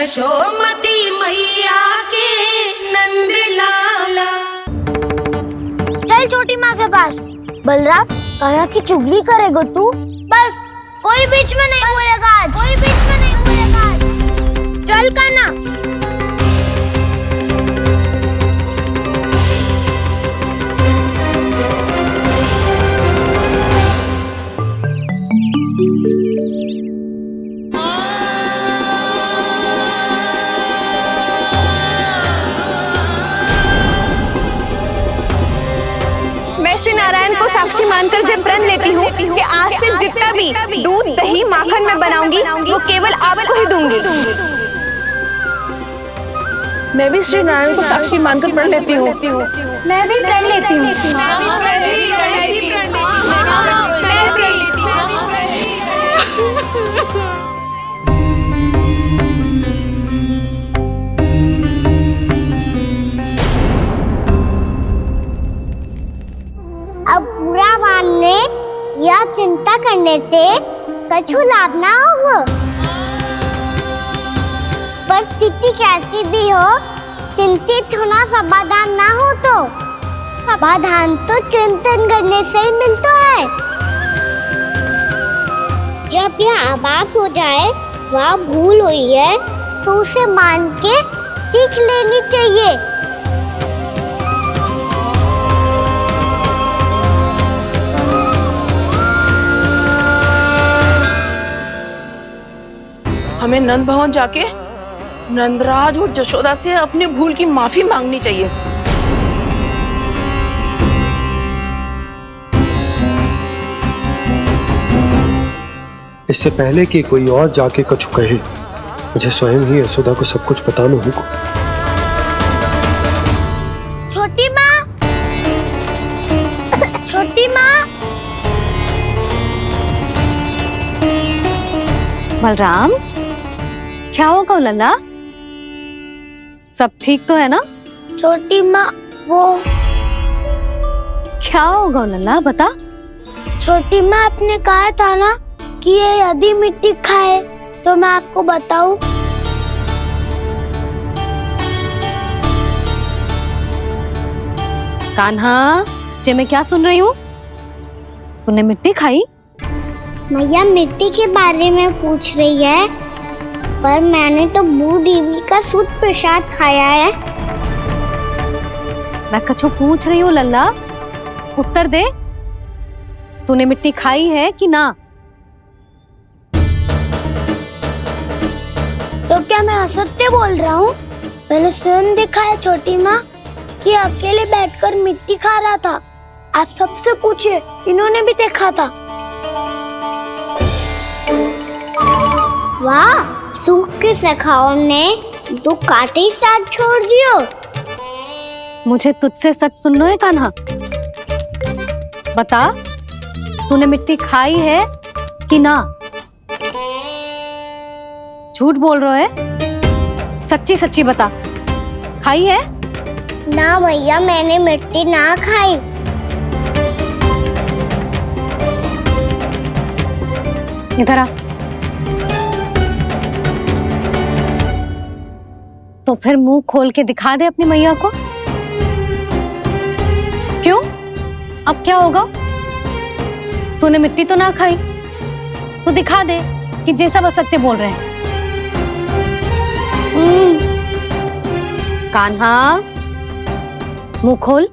यशोमती मैया के नंद लाला। चल छोटी माँ के पास। बलराम, कान्हा की चुगली करेगा तू? बस, कोई बीच में नहीं बोलेगा आज। कोई बीच में नहीं बोलेगा आज। चल कान्हा। श्री नारायण को साक्षी मानकर जब प्रण लेती हूँ कि आज से जितना भी दूध दही माखन मैं बनाऊंगी वो केवल आपको ही दूंगी। मैं भी श्री नारायण को साक्षी मानकर प्रण लेती हूँ। मैं भी प्रण लेती हूँ। अब बुरा मानने या चिंता करने से कछु लाभ ना होगा। परिस्थिति कैसी भी हो, चिंतित होना समाधान ना हो तो समाधान तो चिंतन करने से ही मिलता है। जब यह आभास हो जाए वह भूल हुई है तो उसे मान के सीख लेनी चाहिए। हमें नंद भवन जाके नंदराज और जशोदा से अपनी भूल की माफी मांगनी चाहिए। इससे पहले कि कोई और जाके कछु कहे, मुझे स्वयं ही यशोदा को सब कुछ बताना होगा। छोटी माँ, छोटी माँ। बलराम, क्या होगा लल्ला? सब ठीक तो है ना? छोटी माँ, वो क्या होगा लल्ला, बता। छोटी माँ, आपने कहा था ना कि ये यदि मिट्टी खाए तो मैं आपको बताऊं। कान्हा, जे मैं क्या सुन रही हूँ? तूने मिट्टी खाई? मैया मिट्टी के बारे में पूछ रही है, पर मैंने तो भू देवी का शुद्ध प्रसाद खाया है। मैं कछु पूछ रही हूँ लल्ला, उत्तर दे। तूने मिट्टी खाई है कि ना? तो क्या मैं असत्य बोल रहा हूँ? मैंने स्वयं देखा है छोटी माँ कि अकेले बैठकर मिट्टी खा रहा था। आप सबसे पूछिए, इन्होंने भी देखा था। वाह, सूख के सखाओं ने दो कांटे ही साथ छोड़ दियो। मुझे तुझसे सच सुनना है कान्हा। बता, तूने मिट्टी खाई है कि ना? झूठ बोल रहा है, सच्ची सच्ची बता, खाई है? ना भैया, मैंने मिट्टी ना खाई। इधर आ। तो फिर मुंह खोल के दिखा दे अपनी मैया को। क्यों? अब क्या होगा? तूने मिट्टी तो ना खाई, तो दिखा दे कि जैसा बस सत्य बोल रहे हैं। कान्हा, मुंह खोल।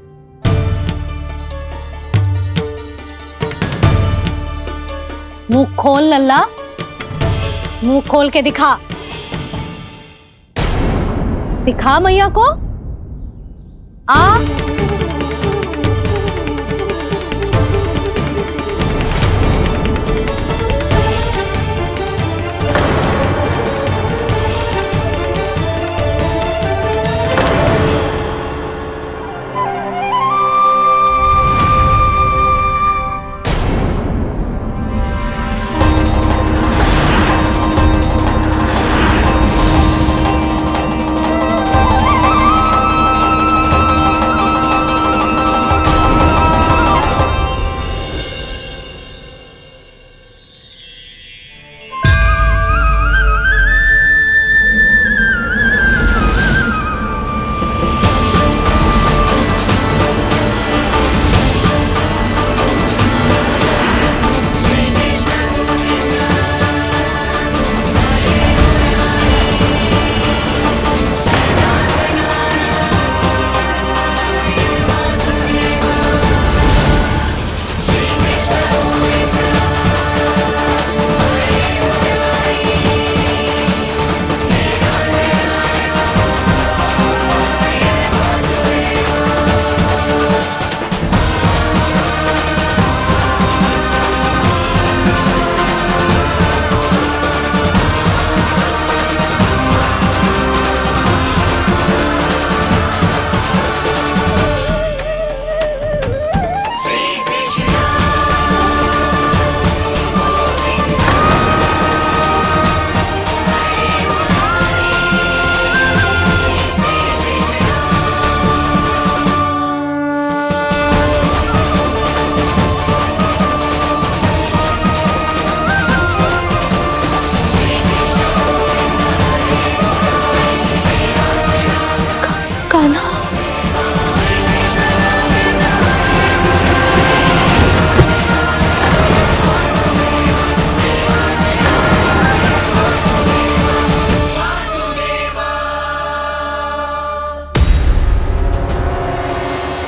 मुंह खोल लल्ला, मुंह खोल के दिखा। दिखा मैया को। आ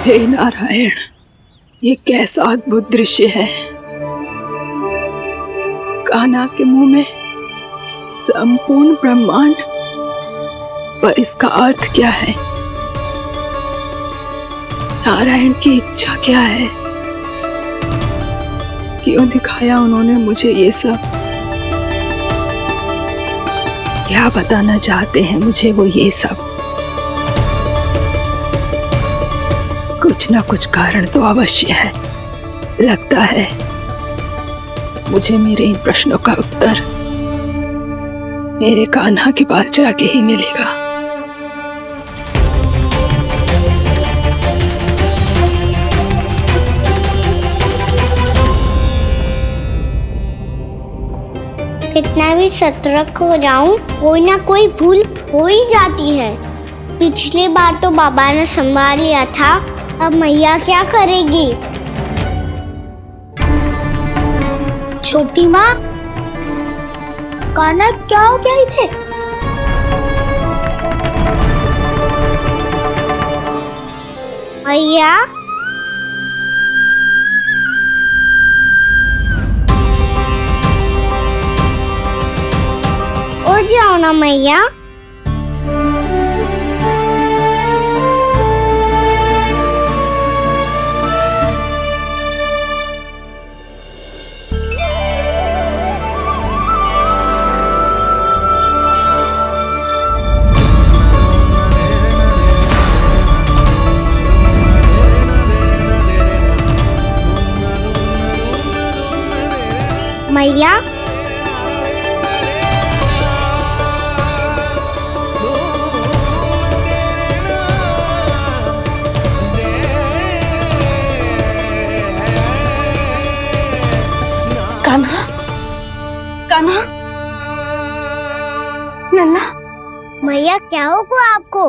हे नारायण, ये कैसा अद्भुत दृश्य है। कान्हा के मुंह में संपूर्ण ब्रह्मांड, पर इसका अर्थ क्या है? नारायण की इच्छा क्या है? क्यों दिखाया उन्होंने मुझे ये सब? क्या बताना चाहते हैं मुझे वो ये सब? कुछ ना कुछ कारण तो अवश्य है। लगता है मुझे मेरे इन प्रश्नों का उत्तर मेरे कान्हा के पास जाके ही मिलेगा। कितना भी सतर्क हो जाऊं, कोई ना कोई भूल हो ही जाती है। पिछली बार तो बाबा ने संभाल लिया था, अब मैया क्या करेगी? छोटी माँ, कान्हा क्या हो गया इधर? मैया, उठ जाओ ना मैया। मैया, कान्हा, कान्हा, लल्ला। मैया क्या होगा आपको?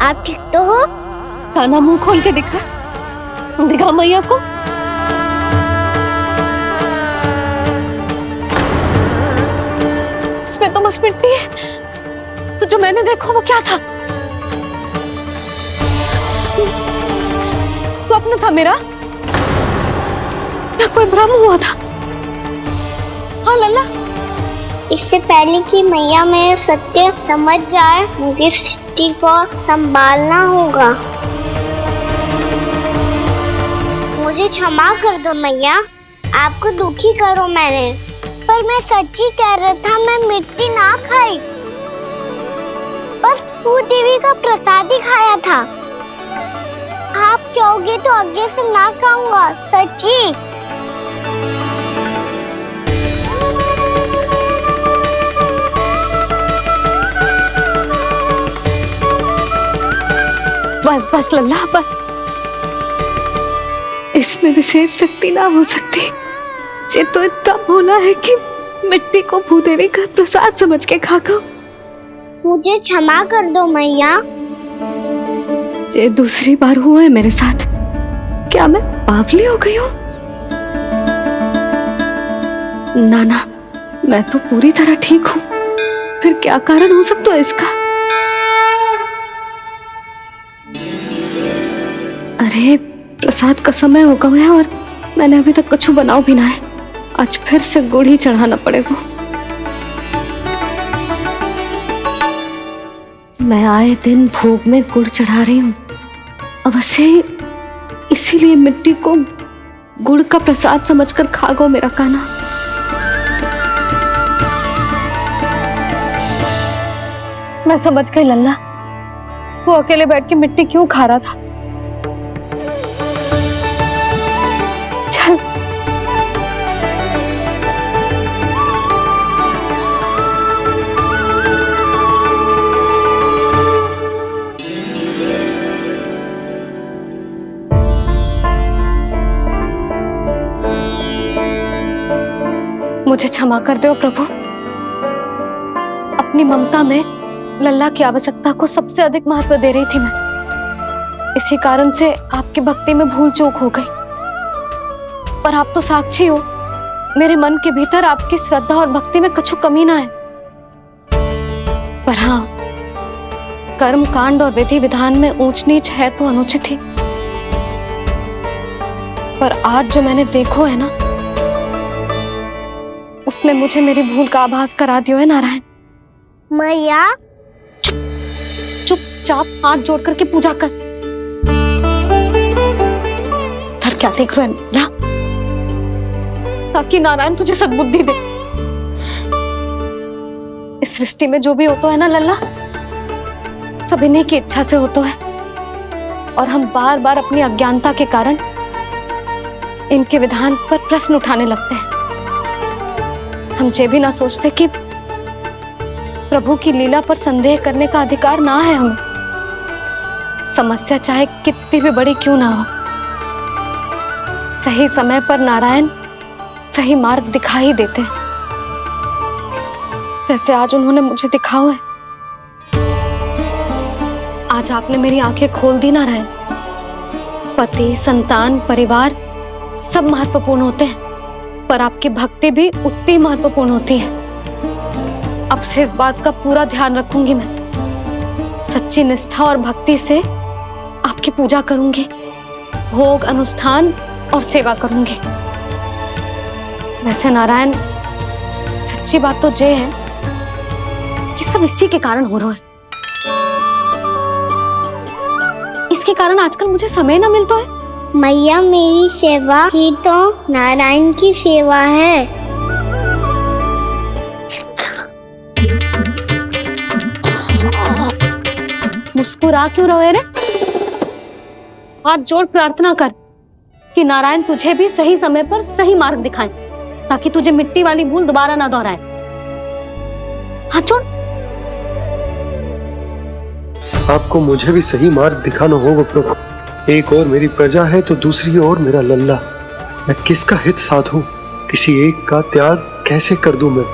आप ठीक तो हो? कान्हा, मुंह खोल के दिखा, दिखा मैया को। इसमें तो बस मिट्टी है, तो जो मैंने देखा वो क्या था? स्वप्न था मेरा या कोई भ्रम हुआ था? हाँ लल्ला, इससे पहले कि मैया में सत्य समझ जाए, मुझे स्थिति को संभालना होगा। मुझे क्षमा कर दो मैया, आपको दुखी करो मैंने, पर मैं सच्ची कह रहा था। मैं मिट्टी ना खाई, बस भू देवी का प्रसाद ही खाया था। आप कहोगे तो आगे से ना खाऊंगा, सच्ची। बस बस लल्ला, बस। इसमें विशेष शक्ति ना हो सकती। ये तो इतना भोला है कि मिट्टी को भूदेवी का प्रसाद समझ के खागा। मुझे क्षमा कर दो मैया। ये दूसरी बार हुआ है मेरे साथ। क्या मैं बावली हो गई हूँ? ना ना, मैं तो पूरी तरह ठीक हूँ। फिर क्या कारण हो सकता है इसका? अरे, प्रसाद का समय हो गया है और मैंने अभी तक कुछ बनाओ भी ना है। आज फिर से गुड़ ही चढ़ाना पड़ेगा। मैं आए दिन भोग में गुड़ चढ़ा रही हूँ, अवश्य इसीलिए मिट्टी को गुड़ का प्रसाद समझकर खा गो मेरा कान्हा। मैं समझ गई लल्ला, वो अकेले बैठ के मिट्टी क्यों खा रहा था। चल, मुझे क्षमा कर दो प्रभु। अपनी ममता में लल्ला की आवश्यकता को सबसे अधिक महत्व दे रही थी मैं। इसी कारण से आपकी भक्ति में भूल चूक हो गई। पर आप तो साक्षी हो, मेरे मन के भीतर आपकी श्रद्धा और भक्ति में कुछ कमी ना है। पर हाँ, कर्म कांड और विधि विधान में ऊंच नीच है तो अनुचित ही। पर आज जो मैंने देखो है ना, उसने मुझे मेरी भूल का आभास करा दियो है नारायण। मैया चुपचाप हाथ जोड़ करके पूजा कर। सर क्या देख रहे हैं ना, ताकि नारायण तुझे सद्बुद्धि दे। इस सृष्टि में जो भी होता है ना लल्ला, सब इन्हीं की इच्छा से होता है, और हम बार बार अपनी अज्ञानता के कारण इनके विधान पर प्रश्न उठाने लगते हैं। हम ये भी ना सोचते कि प्रभु की लीला पर संदेह करने का अधिकार ना है हमें। समस्या चाहे कितनी भी बड़ी क्यों ना हो, सही समय पर नारायण सही मार्ग दिखा ही देते हैं, जैसे आज उन्होंने मुझे दिखाओ है। आज आपने मेरी आंखें खोल दी नारायण। पति, संतान, परिवार सब महत्वपूर्ण होते हैं, पर आपकी भक्ति भी उतनी महत्वपूर्ण होती है। अब से इस बात का पूरा ध्यान रखूंगी मैं। सच्ची निष्ठा और भक्ति से आपकी पूजा करूंगी, भोग, अनुष्ठान और सेवा करूंगी। वैसे नारायण, सच्ची बात तो ये है कि सब इसी के कारण हो रहा है। इसके कारण आजकल मुझे समय ना मिलता है। मैया, मेरी सेवा ही तो नारायण की सेवा है। मुस्कुरा क्यों रहे रे? हाथ जोड़ प्रार्थना कर कि नारायण तुझे भी सही समय पर सही मार्ग दिखाएं, ताकि तुझे मिट्टी वाली भूल दोबारा ना दोहराए। हाथ जोड़। आपको मुझे भी सही मार्ग दिखाना होगा प्रभु। एक और मेरी प्रजा है तो दूसरी ओर मेरा लल्ला। मैं किसका हित साधूं? किसी एक का त्याग कैसे कर दूं मैं?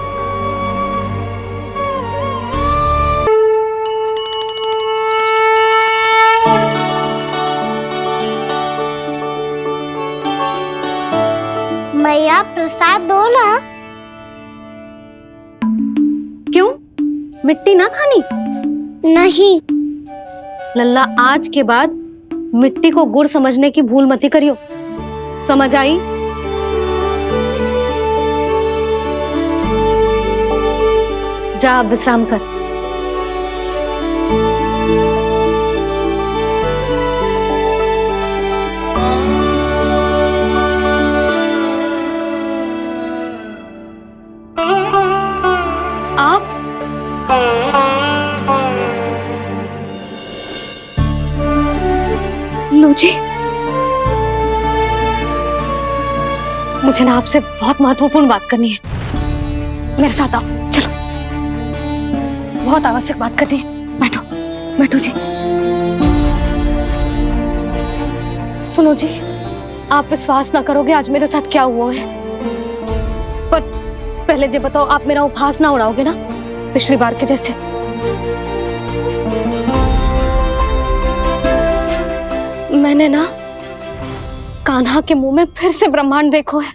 मैया, प्रसाद दो ना। क्यों? मिट्टी ना खानी? नहीं। लल्ला, आज के बाद मिट्टी को गुड़ समझने की भूल मत करियो। समझ आई? जा विश्राम कर। आप लो जी, मुझे ना आपसे बहुत महत्वपूर्ण बात करनी है। मेरे साथ आओ, चलो। बहुत आवश्यक बात करनी है। बैठो, बैठो जी। सुनो जी, आप विश्वास ना करोगे आज मेरे साथ क्या हुआ है। पर पहले ये बताओ, आप मेरा उपहास ना उड़ाओगे ना, पिछली बार के जैसे? मैंने ना कान्हा के मुंह में फिर से ब्रह्मांड देखो है।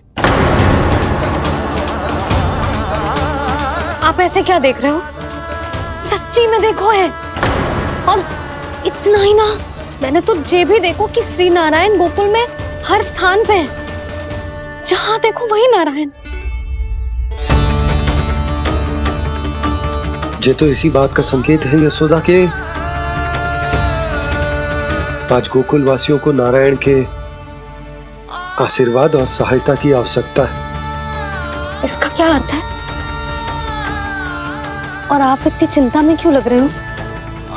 आप ऐसे क्या देख रहे हो? सच्ची में देखो है। और इतना ही ना, मैंने तो ये भी देखो कि श्री नारायण गोकुल में हर स्थान पे है। जहां देखो वही नारायण। ये तो इसी बात का संकेत है यशोदा के आज गोकुल वासियों को नारायण के आशीर्वाद और सहायता की आवश्यकता है। इसका क्या अर्थ है? और आप इतनी चिंता में क्यों लग रहे हो?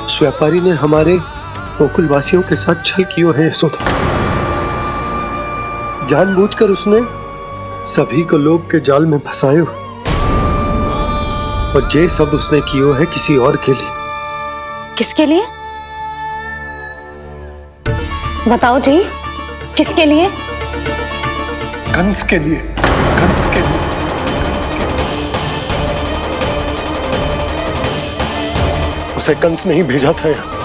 उस व्यापारी ने हमारे गोकुल वासियों के साथ छल किया है यशोदा। जानबूझकर उसने सभी को लोभ के जाल में फंसायो, और ये सब उसने किया है किसी और के लिए। किसके लिए? बताओ जी, किसके लिए? कंस के लिए। कंस के लिए। उसे कंस नहीं भेजा था यहाँ।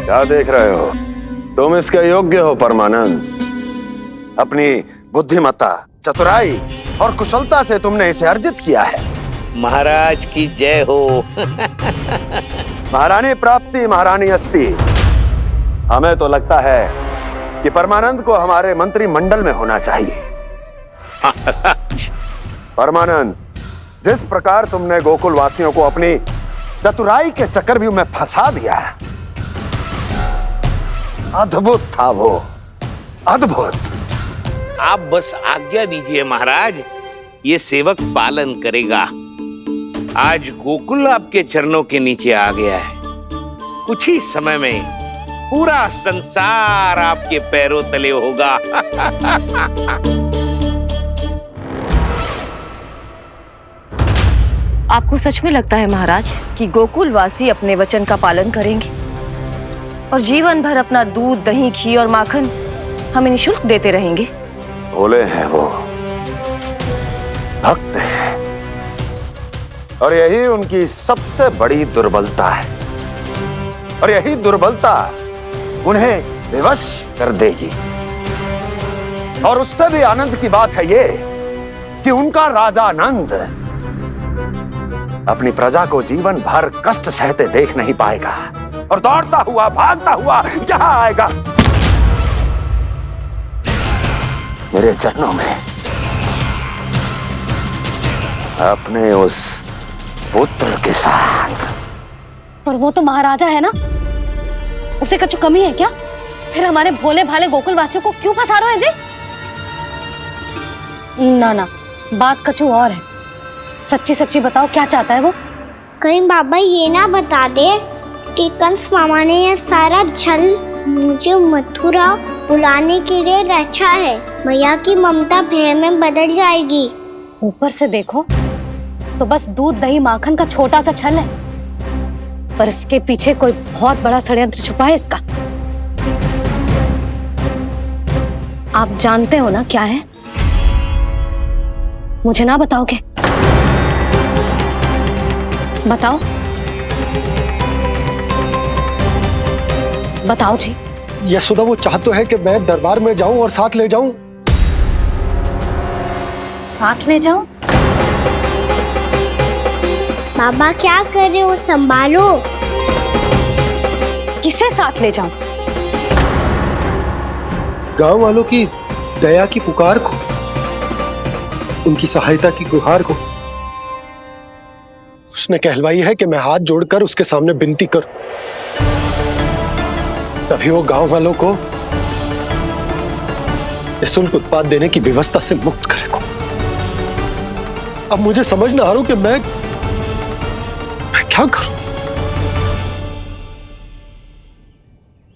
क्या देख रहे हो? तुम इसके योग्य हो परमानंद। अपनी बुद्धिमत्ता, चतुराई और कुशलता से तुमने इसे अर्जित किया है। महाराज की जय हो। महारानी प्राप्ति महारानी अस्ति। हमें तो लगता है कि परमानंद को हमारे मंत्रिमंडल में होना चाहिए। परमानंद, जिस प्रकार तुमने गोकुल वासियों को अपनी चतुराई के चक्रव्यूह में फंसा दिया, अद्भुत था वो, अद्भुत। आप बस आज्ञा दीजिए महाराज, ये सेवक पालन करेगा। आज गोकुल आपके चरणों के नीचे आ गया है। कुछ ही समय में पूरा संसार आपके पैरों तले होगा। आपको सच में लगता है महाराज कि गोकुलवासी अपने वचन का पालन करेंगे और जीवन भर अपना दूध, दही, घी और माखन हमें निःशुल्क देते रहेंगे? भोले हैं वो, भक्त हैं, और यही उनकी सबसे बड़ी दुर्बलता है। और यही दुर्बलता उन्हें विवश कर देगी। और उससे भी आनंद की बात है ये कि उनका राजा नंद अपनी प्रजा को जीवन भर कष्ट सहते देख नहीं पाएगा और दौड़ता हुआ, भागता हुआ यहां आएगा मेरे चरणों में, अपने उस पुत्र के साथ। पर वो तो महाराजा है ना, उसे कुछ कमी है क्या? फिर हमारे भोले भाले गोकुल वासियों को क्यों फंसा रहे हैं जी? ना ना, बात कछु और है। सच्ची सच्ची बताओ, क्या चाहता है वो? कहीं बाबा ये ना बता दे कि कंस मामा ने यह सारा छल मुझे मथुरा बुलाने के लिए रचा है। मैया की ममता भय में बदल जाएगी। ऊपर से देखो तो बस दूध, दही, माखन का छोटा सा छल है, पर इसके पीछे कोई बहुत बड़ा षड्यंत्र छुपा है इसका। आप जानते हो ना क्या है? मुझे ना बताओगे? बताओ बताओ जी। यशोदा, वो चाह तो है कि मैं दरबार में जाऊं और साथ ले जाऊं। साथ ले जाऊं? बाबा क्या कर रहे हो, संभालो। किसे साथ ले जाऊं? गांव वालों की दया की पुकार को, उनकी सहायता की गुहार को। उसने कहलवाई है कि मैं हाथ जोड़कर उसके सामने विनती करूं, तभी वो गांव वालों को निःशुल्क उत्पाद देने की व्यवस्था से मुक्त करेगा। अब मुझे समझ ना आ रहा कि मैं क्या करूं।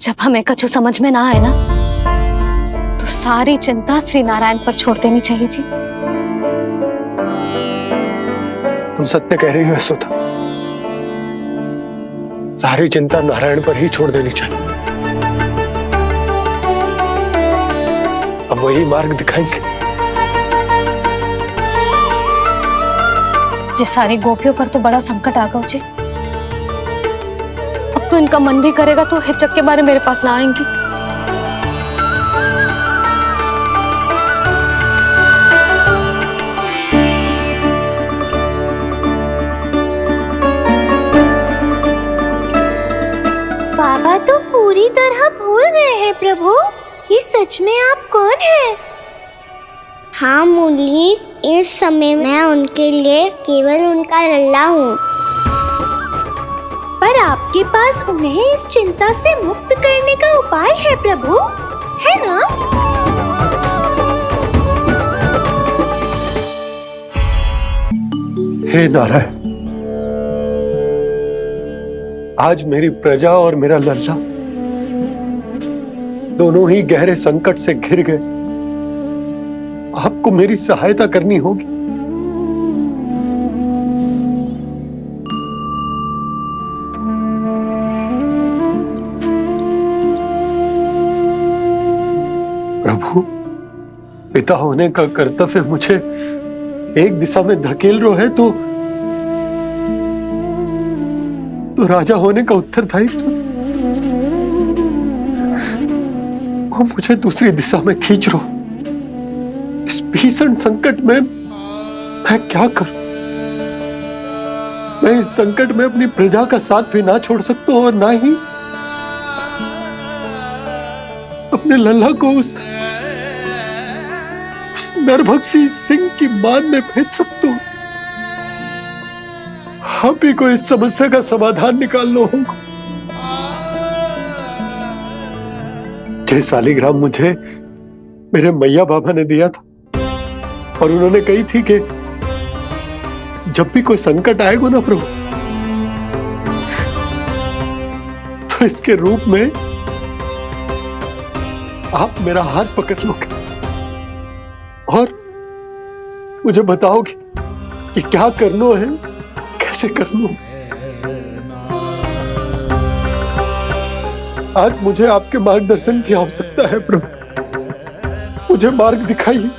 जब हमें कछु समझ में ना आए ना, तो सारी चिंता श्री नारायण पर छोड़ देनी चाहिए जी। तुम सत्य कह रही हो यशोदा, सारी चिंता नारायण पर ही छोड़ देनी चाहिए। अब वही मार्ग दिखाएंगे। जिस सारी गोपियों पर तो बड़ा संकट आ गया जी। अब तो इनका मन भी करेगा तो हिचक के बारे मेरे पास ना आएंगी। बाबा तो पूरी तरह भूल गए हैं प्रभु, ये सच में आप कौन हैं? हाँ मुरली, इस समय मैं उनके लिए केवल उनका लल्ला हूँ। पर आपके पास उन्हें इस चिंता से मुक्त करने का उपाय है प्रभु, है ना? हे नारायण, आज मेरी प्रजा और मेरा लल्ला दोनों ही गहरे संकट से घिर गए। आपको मेरी सहायता करनी होगी। प्रभु, पिता होने का कर्तव्य मुझे एक दिशा में धकेल रहा है तो राजा होने का उत्तरदायित्व वो मुझे दूसरी दिशा में खींच रो। भीषण संकट में मैं क्या करूं? मैं इस संकट में अपनी प्रजा का साथ भी ना छोड़ सकता हूं और ना ही अपने लल्ला को उस नरभक्षी सिंह की मान में भेज सकता हूं। आप ही को इस समस्या का समाधान निकालना होगा। जय सालिग्राम मुझे मेरे मैया बाबा ने दिया था और उन्होंने कही थी कि जब भी कोई संकट आएगा ना प्रभु, तो इसके रूप में आप मेरा हाथ पकड़ लोगे और मुझे बताओगे कि क्या करना है, कैसे करना है। आज मुझे आपके मार्गदर्शन की आवश्यकता है प्रभु। मुझे मार्ग दिखाइए।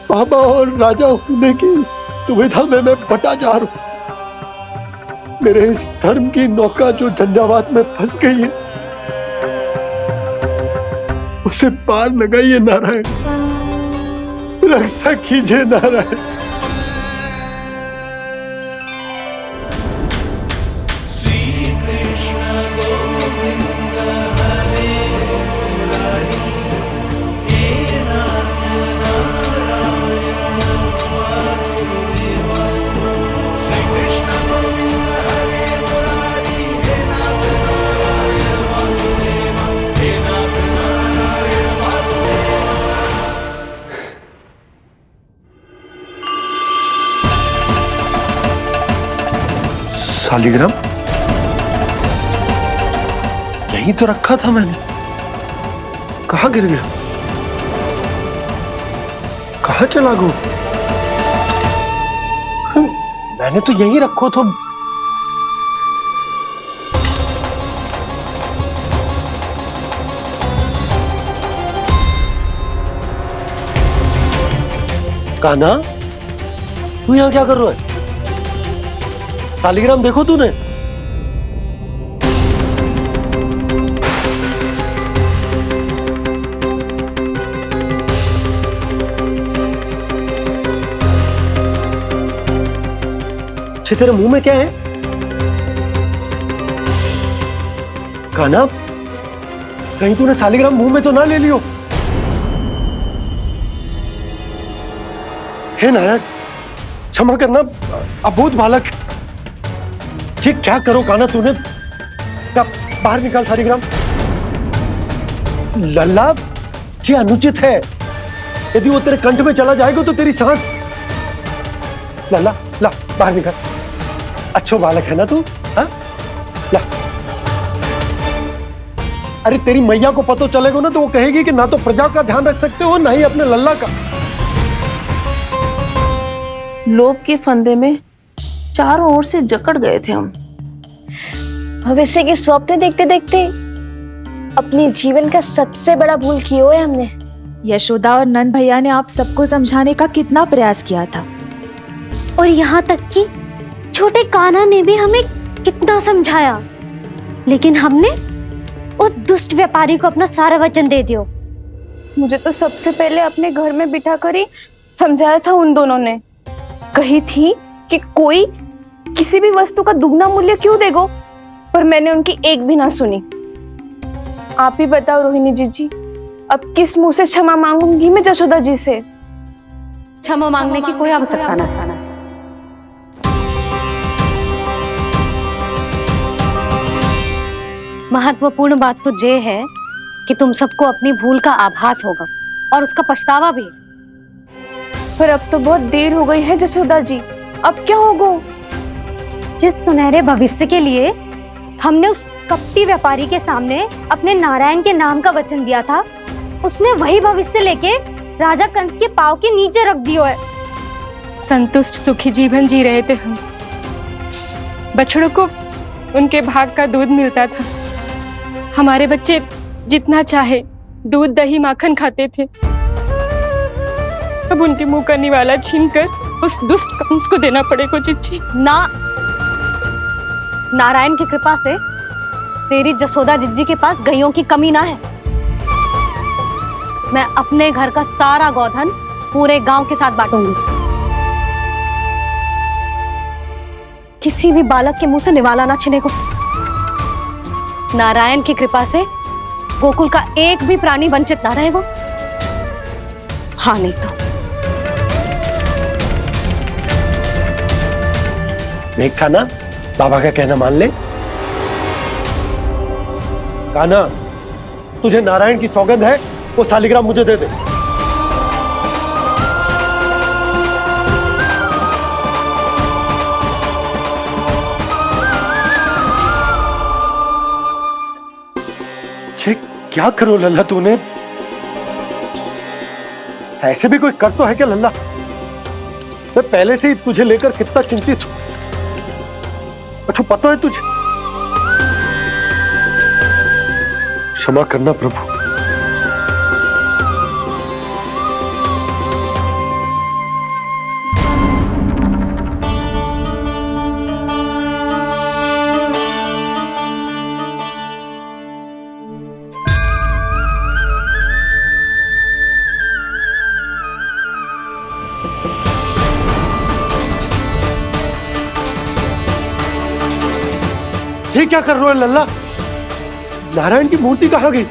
बाबा और राजा होने की इस दुविधा में मैं बटा जा रहा हूं। मेरे इस धर्म की नौका जो झंझावात में फंस गई है, उसे पार लगाइए नारायण, रक्षा कीजिए नारायण। सालिग्राम यहीं तो रखा था मैंने, कहां गिर गया? कहां चला गया? मैंने तो यहीं रखो तो। कान्हा, तू यहां क्या कर रहा है? सालिग्राम देखो तूने? तेरे मुंह में क्या है? कान्हा, कहीं तूने सालिग्राम मुंह में तो ना ले लियो? हे नारायण, क्षमा करना, अबोध बालक। जी क्या करो कान्हा तूने? बाहर निकाल सालिग्राम। लल्ला जी अनुचित है। यदि वो तेरे कंठ में चला जाएगा तो तेरी सांस। लल्ला ला बाहर निकाल। अच्छो बालक है ना तू? हाँ ला। अरे तेरी मैया को पता चलेगा ना तो वो कहेगी कि ना तो प्रजा का ध्यान रख सकते हो ना ही अपने लल्ला का। लोभ के फंदे में चारों ओर से जकड़ गए थे हम। भविष्य के स्वप्न देखते देखते अपने जीवन का सबसे बड़ा भूल किया है हमने। यशोदा और नंद भैया ने आप सबको समझाने का कितना प्रयास किया था, और यहाँ तक कि छोटे कान्हा ने भी हमें कितना समझाया, लेकिन हमने उस दुष्ट व्यापारी को अपना सारा वचन दे दिया। मुझे तो सबसे पहले अपने घर में बिठा कर ही समझाया था उन दोनों ने। कही थी कि कोई किसी भी वस्तु का दुगना मूल्य क्यों देगो, पर मैंने उनकी एक भी ना सुनी। आप ही बताओ रोहिणी जी, अब किस मुंह से क्षमा मांगूंगी मैं जशोदा जी से? क्षमा मांगने की कोई आवश्यकता ना। महत्वपूर्ण बात तो ये है कि तुम सबको अपनी भूल का आभास होगा और उसका पछतावा भी। पर अब तो बहुत देर हो गई है जशोदा जी, अब क्या होगा? जिस सुनहरे भविष्य के लिए हमने उस कपटी व्यापारी के सामने अपने नारायण के नाम का वचन दिया था, उसने वही भविष्य लेके राजा कंस के पांव के नीचे रख दिया है। संतुष्ट सुखी जीवन जी रहे थे हम। बछड़ों को उनके भाग का दूध मिलता था। हमारे बच्चे जितना चाहे दूध दही माखन खाते थे। अब उनके मुंह का निवाला छीनकर उस दुष्ट कंस को देना पड़ेगा चिच्ची। ना, नारायण की कृपा से तेरी जसोदा जिज्जी के पास गैयों की कमी ना है। मैं अपने घर का सारा गोधन पूरे गांव के साथ बांटूंगी। किसी भी बालक के मुंह से निवाला ना छिने को। नारायण की कृपा से गोकुल का एक भी प्राणी वंचित ना रहेगा। हाँ नहीं तो देख कान्हा, बाबा का कहना मान ले। कान्हा, तुझे नारायण की सौगंध है, वो शालिग्राम मुझे दे दे। ये क्या करो लल्ला तूने? ऐसे भी कोई कर तो है क्या लल्ला? मैं पहले से ही तुझे लेकर कितना चिंतित हूं। अच्छा पता है तुझे? क्षमा करना प्रभु। ये क्या कर रहे हो लल्ला? नारायण की मूर्ति कहाँ गई?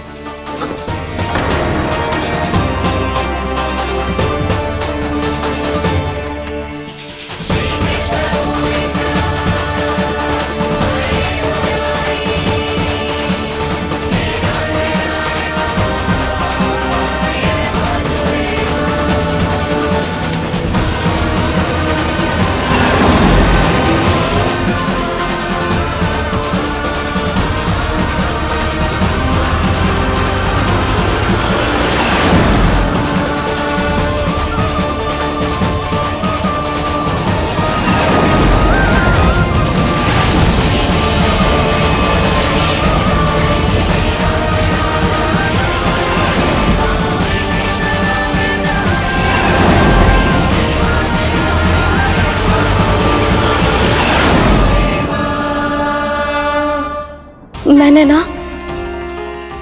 मैंने ना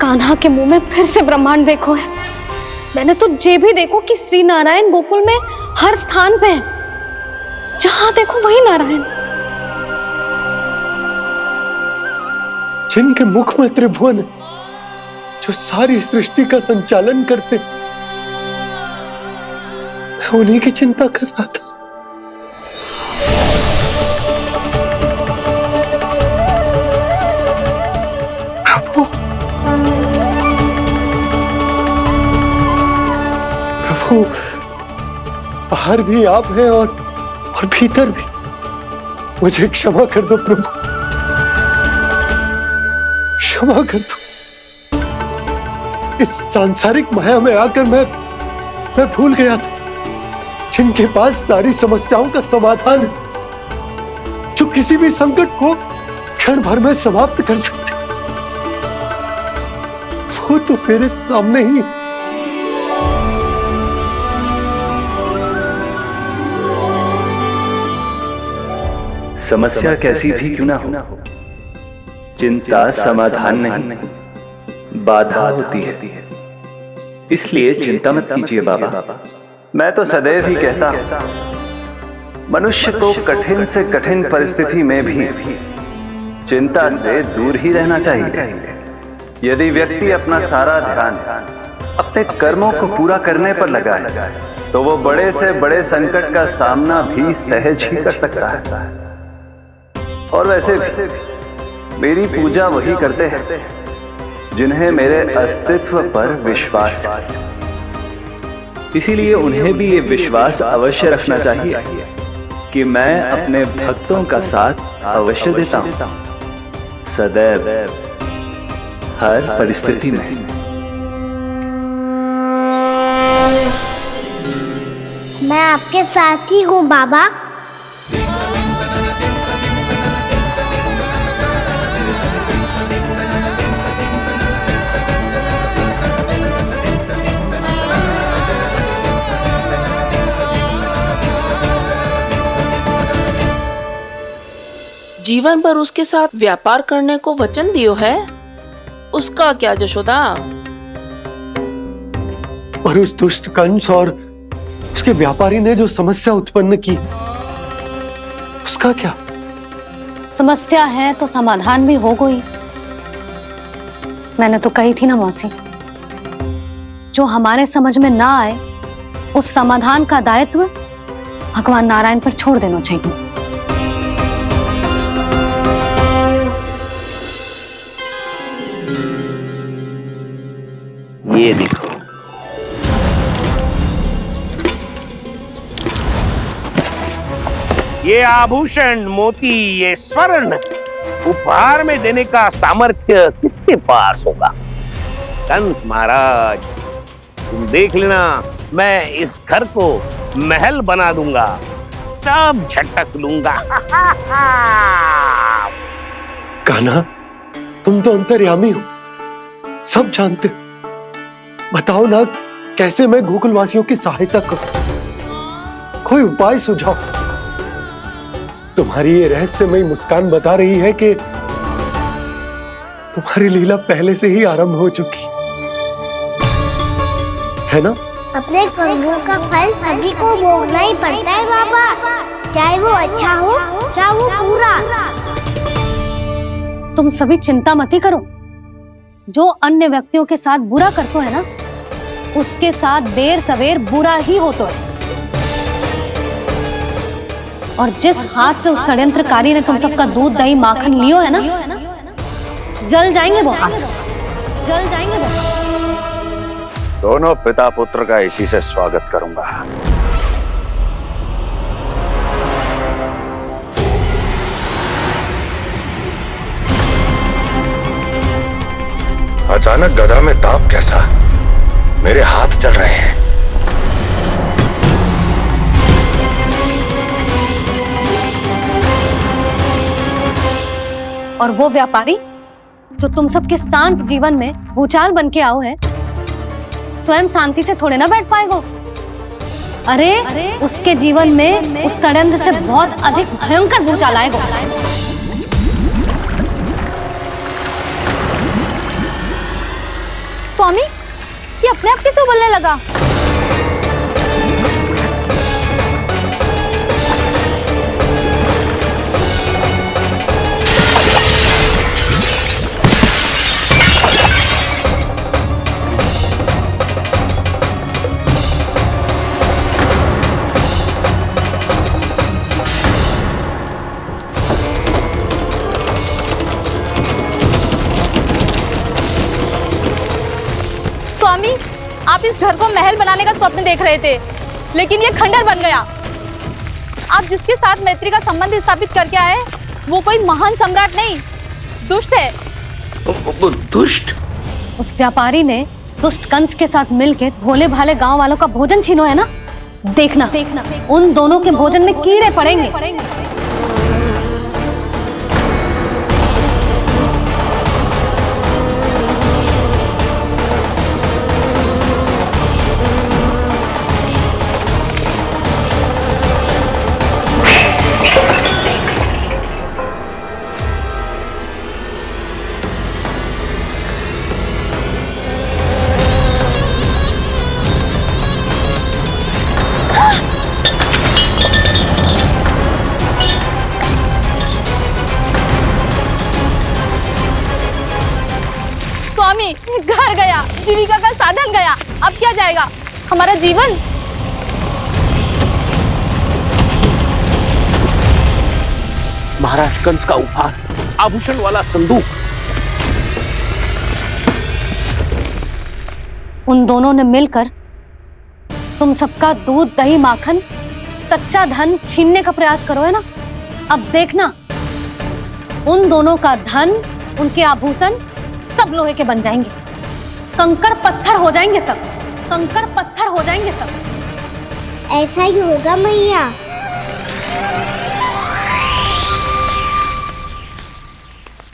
कान्हा के मुंह में फिर से ब्रह्मांड देखो है। मैंने तो ये भी देखो कि श्री नारायण गोकुल में हर स्थान पे है। जहां देखो वही नारायण। जिनके मुख में त्रिभुवन है, जो सारी सृष्टि का संचालन करते, मैं उन्हीं की चिंता कर रहा था। प्रभु, प्रभु, बाहर भी आप हैं और भीतर भी। मुझे क्षमा कर दो प्रभु, क्षमा कर दो। इस सांसारिक माया में आकर मैं भूल गया था जिनके पास सारी समस्याओं का समाधान है, जो किसी भी संकट को क्षण भर में समाप्त कर सकते, वो तो मेरे सामने ही। समस्या कैसी भी क्यों ना हो, चिंता समाधान नहीं, बाधा होती है। इसलिए चिंता मत कीजिए बाबा। मैं तो सदैव ही कहता हूं, मनुष्य को कठिन से कठिन परिस्थिति में भी चिंता से दूर ही रहना चाहिए। यदि व्यक्ति अपना सारा ध्यान अपने कर्मों को पूरा करने पर लगाए, तो वो बड़े से बड़े संकट का सामना भी सहज ही कर सकता है। और वैसे भी मेरी पूजा वही करते हैं जिन्हें मेरे अस्तित्व पर विश्वास है। इसीलिए उन्हें भी ये विश्वास अवश्य रखना चाहिए कि मैं अपने भक्तों का साथ अवश्य देता हूं, सदैव, हर परिस्थिति में। मैं आपके साथ ही हूँ बाबा। जीवन भर उसके साथ व्यापार करने को वचन दियो है, उसका क्या जशोदा? और उस दुष्ट कंस और उसके व्यापारी ने जो समस्या उत्पन्न की, उसका क्या? समस्या है तो समाधान भी होगा ही। मैंने तो कही थी ना मौसी, जो हमारे समझ में ना आए उस समाधान का दायित्व भगवान नारायण पर छोड़ देना चाहिए। ये देखो, ये आभूषण, मोती, ये स्वर्ण उपहार में देने का सामर्थ्य किसके पास होगा? कंस महाराज, तुम देख लेना, मैं इस घर को महल बना दूंगा, सब झटक लूंगा। कान्हा, तुम तो अंतर्यामी हो, सब जानते हो। बताओ ना, कैसे मैं गोकुलवासियों की सहायता करूं? कोई उपाय सुझाओ। तुम्हारी ये रहस्यमयी मुस्कान बता रही है कि तुम्हारी लीला पहले से ही आरंभ हो चुकी है ना? अपने कर्मों का फल सभी को भोगना ही पड़ता है बाबा, चाहे वो अच्छा हो चाहे वो बुरा। तुम सभी चिंता मत ही करो। जो अन्य व्यक्तियों के साथ बुरा करते है ना, उसके साथ देर सवेर बुरा ही होता है। और जिस हाथ से उस षड्यंत्रकारी ने तुम सबका दूध दही माखन लियो है ना, जल जाएंगे वो हाथ, जल जाएंगे वो हाथ। दोनों पिता पुत्र का इसी से स्वागत करूंगा। अचानक गदा में ताप कैसा? मेरे हाथ जल रहे हैं। और वो व्यापारी जो तुम सबके शांत जीवन में भूचाल बन के आओ है, स्वयं शांति से थोड़े ना बैठ पाएगा। अरे उसके जीवन में उस षड्यंत्र से बहुत अधिक भयंकर भूचाल आएगा। स्वामी, ये अपने आप कैसे उबलने लगा? स्वामी, आप इस घर को महल बनाने का स्वप्न देख रहे थे, लेकिन ये खंडर बन गया। आप जिसके साथ मैत्री का संबंध स्थापित करके आए, वो कोई महान सम्राट नहीं, दुष्ट है। दुष्ट? उस व्यापारी ने दुष्ट कंस के साथ मिलकर भोले भाले गांव वालों का भोजन छीनो है ना, देखना उन दोनों के भोजन में कीड़े पड़ेंगे। स्वामी, घर गया, जीविका का साधन गया, अब क्या जाएगा हमारा जीवन? महाराज कंस का उपहार, आभूषण वाला संदूक। उन दोनों ने मिलकर तुम सबका दूध दही माखन सच्चा धन छीनने का प्रयास करो है ना। अब देखना, उन दोनों का धन, उनके आभूषण सब लोहे के बन जाएंगे, कंकड़ पत्थर हो जाएंगे सब, कंकड़ पत्थर हो जाएंगे सब। ऐसा ही होगा मैया।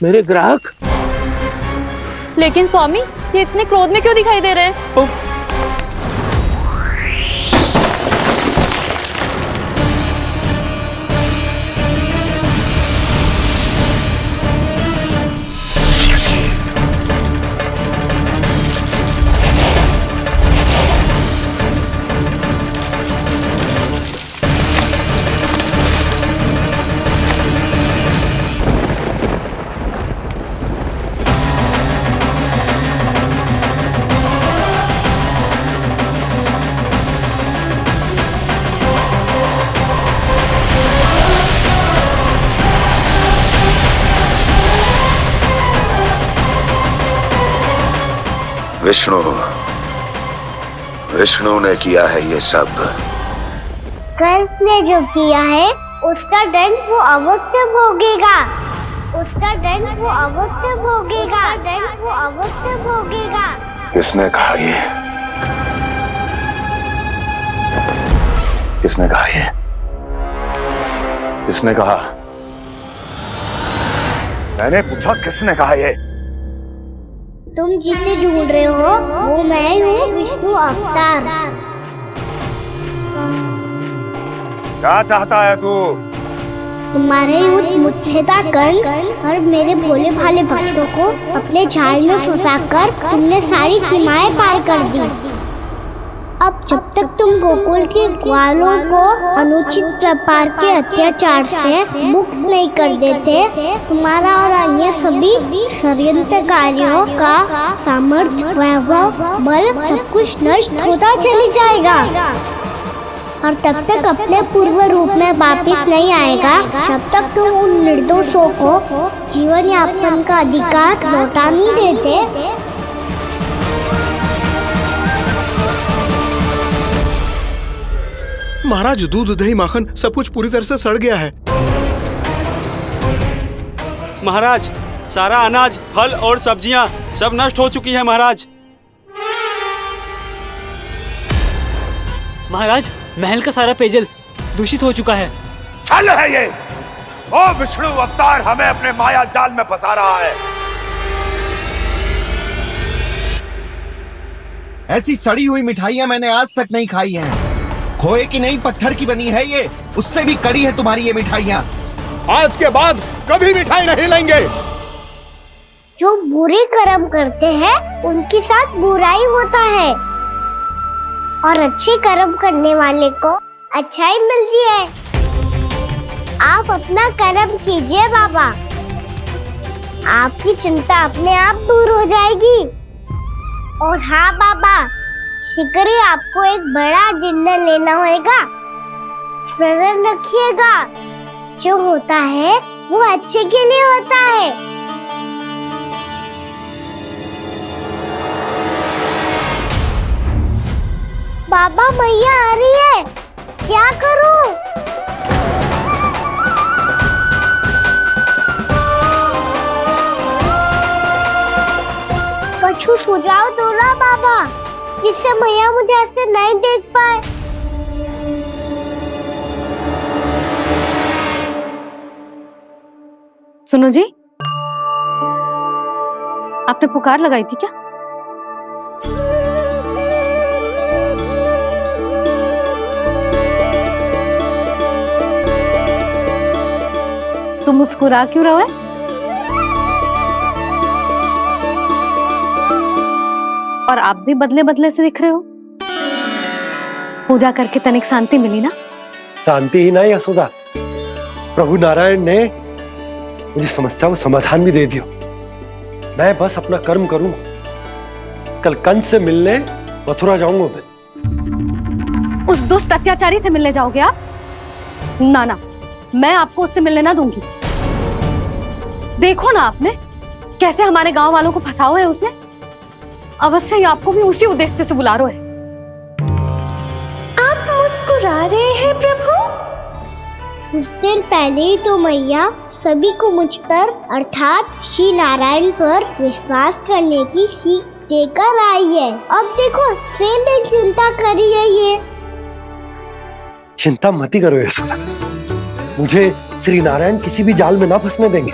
मेरे ग्राहक? लेकिन स्वामी, ये इतने क्रोध में क्यों दिखाई दे रहे हैं? विष्णु विष्णु ने किया है ये सब। कंस ने जो किया है उसका दंड वो अवश्य भोगेगा। उसका दंड वो अवश्य भोगेगा। दंड वो अवश्य भोगेगा। किसने कहा ये? किसने कहा ये? किसने कहा? मैंने पूछा किसने कहा ये? तुम जिसे ढूंढ रहे हो वो मैं हूँ, विष्णु अवतार। क्या चाहता है तू? तुम्हारे युद्ध मुझसे था कंस, और मेरे भोले भाले भक्तों को अपने जाल में फंसाकर तुमने सारी सीमाएं पार कर दी। अब जब तक तुम गोकुल के ग्वालों को अनुचित प्रकार के अत्याचार से मुक्त नहीं कर देते, तुम्हारा और अन्य सभी षड्यंत्रकारियों का सामर्थ्य, वैभव, बल सब कुछ नष्ट होता चली जाएगा और तब तक अपने पूर्व रूप में वापस नहीं आएगा जब तक तुम उन निर्दोषों को जीवन यापन का अधिकार लौटा नहीं देते। महाराज, दूध दही माखन सब कुछ पूरी तरह से सड़ गया है। महाराज, सारा अनाज, फल और सब्जियां सब नष्ट हो चुकी हैं महाराज। महाराज, महल का सारा पेयजल दूषित हो चुका है। छल है ये। ओ विष्णु अवतार हमें अपने माया जाल में फंसा रहा है। ऐसी सड़ी हुई मिठाइयां मैंने आज तक नहीं खाई हैं। खोए की नहीं, पत्थर की बनी है ये, उससे भी कड़ी है तुम्हारी ये मिठाइयां। आज के बाद कभी मिठाई नहीं लेंगे। जो बुरे कर्म करते हैं उनके साथ बुराई होता है और अच्छे कर्म करने वाले को अच्छाई मिलती है। आप अपना कर्म कीजिए बाबा, आपकी चिंता अपने आप दूर हो जाएगी। और हाँ बाबा, शीघ्र ही आपको एक बड़ा निर्णय लेना होगा। स्मरण रखिएगा, जो होता है वो अच्छे के लिए होता है। बाबा, मैया आ रही है, क्या करूं? कुछ सुझाव दो ना बाबा, जिससे मैया मुझे ऐसे नहीं देख पाए। सुनो जी, आपने पुकार लगाई थी क्या? तुम मुस्कुरा क्यों रहे हो? और आप भी बदले बदले से दिख रहे हो। पूजा करके तनिक शांति मिली ना? शांति ही नहीं यशोदा, प्रभु नारायण ने मुझे समस्या को समाधान भी दे दिया। मैं बस अपना कर्म करूंगा। कल कंस से मिलने मथुरा जाऊंगा मैं। उस दुष्ट अत्याचारी से मिलने जाओगे आप? ना ना, मैं आपको उससे मिलने ना दूंगी। देखो ना आपने कैसे हमारे गांव वालों को फंसाओ है उसने। अवश्य ही आपको भी उसी उद्देश्य से बुला रहा है। आप मुस्कुरा रहे हैं प्रभु? कुछ देर पहले ही तो मैया सभी को मुझ पर अर्थात श्री नारायण पर विश्वास करने की सीख देकर आई है। अब देखो स्वयं भी चिंता करी है ये। चिंता मत करो यशोदा, मुझे श्री नारायण किसी भी जाल में ना फंसने देंगे।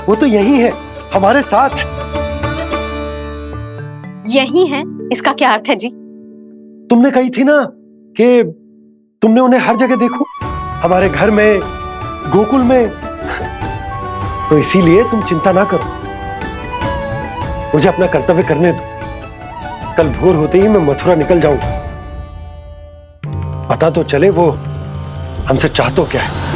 वो तो यही है हमारे साथ। यही है, इसका क्या अर्थ है जी? तुमने कही थी ना कि तुमने उन्हें हर जगह देखो, हमारे घर में, गोकुल में। तो इसीलिए तुम चिंता ना करो, मुझे अपना कर्तव्य करने दो। कल भोर होते ही मैं मथुरा निकल जाऊंगा। पता तो चले वो हमसे चाहतो क्या है।